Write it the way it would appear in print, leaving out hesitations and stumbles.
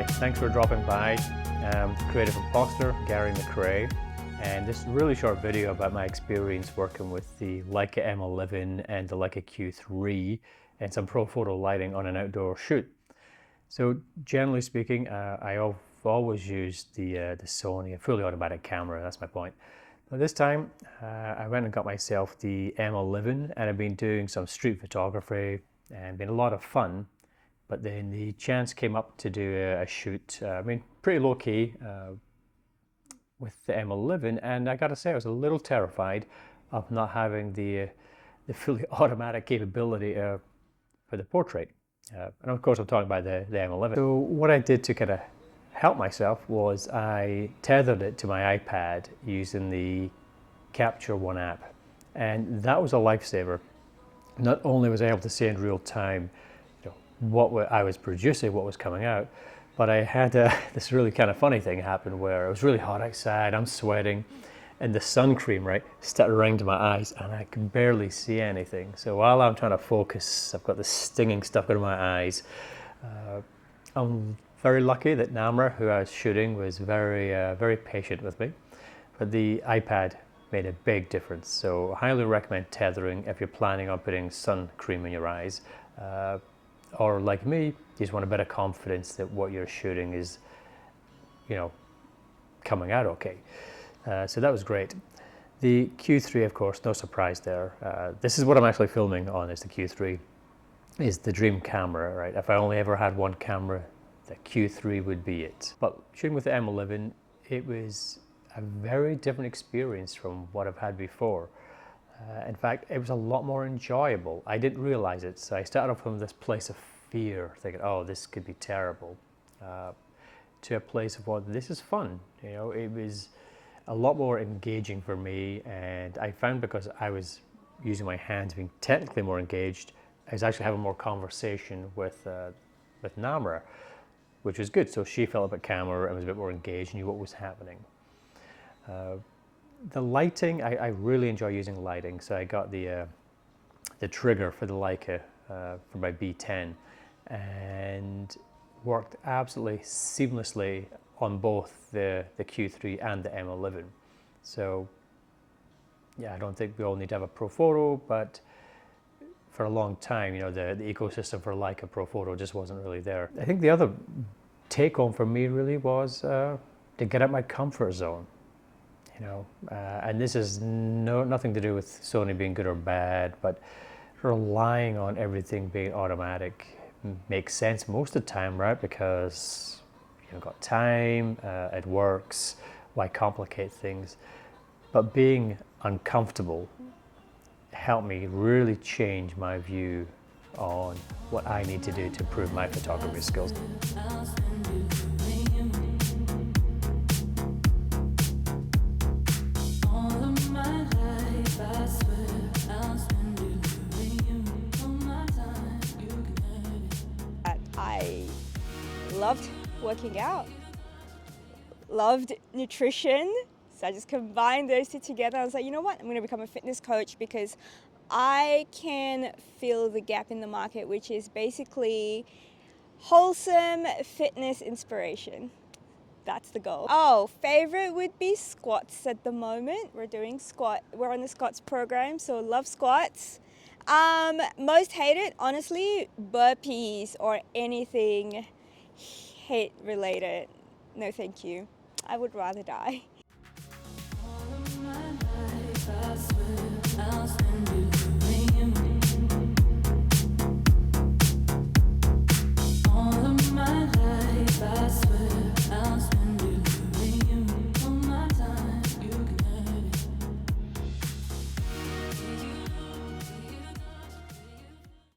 Hi, thanks for dropping by. I'm the creative imposter, Gary McRae, and this really short video about my experience working with the Leica M11 and the Leica Q3 and some pro photo lighting on an outdoor shoot. So generally speaking, I've always used the Sony, a fully automatic camera, that's my point. But this time, I went and got myself the M11 and I've been doing some street photography and been a lot of fun. But then the chance came up to do a shoot, pretty low key with the M11, and I gotta say I was a little terrified of not having the fully automatic capability for the portrait. And of course I'm talking about the M11. So what I did to kind of help myself was I tethered it to my iPad using the Capture One app, and that was a lifesaver. Not only was I able to see in real time what I was producing, what was coming out, but I had this really kind of funny thing happen where it was really hot outside, I'm sweating, and the sun cream, started running to my eyes and I could barely see anything. So while I'm trying to focus, I've got this stinging stuff in my eyes. I'm very lucky that Namra, who I was shooting, was very patient with me, but the iPad made a big difference. So I highly recommend tethering if you're planning on putting sun cream in your eyes. Or like me, you just want a bit of confidence that what you're shooting is, coming out okay. So that was great. The Q3, of course, no surprise there. This is what I'm actually filming on, is the Q3, is the dream camera, right? If I only ever had one camera, the Q3 would be it. But shooting with the M11, it was a very different experience from what I've had before. In fact, it was a lot more enjoyable. I didn't realize it, so I started off from this place of fear, thinking, oh, this could be terrible, to a place of, well, this is fun. It was a lot more engaging for me, and I found because I was using my hands, being technically more engaged, I was actually having more conversation with Namra, which was good. So she felt a bit calmer and was a bit more engaged, knew what was happening. The lighting, I really enjoy using lighting. So I got the trigger for the Leica for my B10 and worked absolutely seamlessly on both the Q3 and the M11. So yeah, I don't think we all need to have a pro photo, but for a long time, the ecosystem for Leica pro photo just wasn't really there. I think the other take home for me really was to get out my comfort zone. And this is nothing to do with Sony being good or bad, but relying on everything being automatic makes sense most of the time, right? Because you've got time, it works, why complicate things? But being uncomfortable helped me really change my view on what I need to do to improve my photography skills. I loved working out, loved nutrition, so I just combined those two together. I was like, you know what, I'm going to become a fitness coach because I can fill the gap in the market, which is basically wholesome fitness inspiration. That's the goal. Oh, favorite would be squats at the moment. We're on the squats program, so love squats. Most hated, honestly, burpees or anything hate related. No, thank you. I would rather die.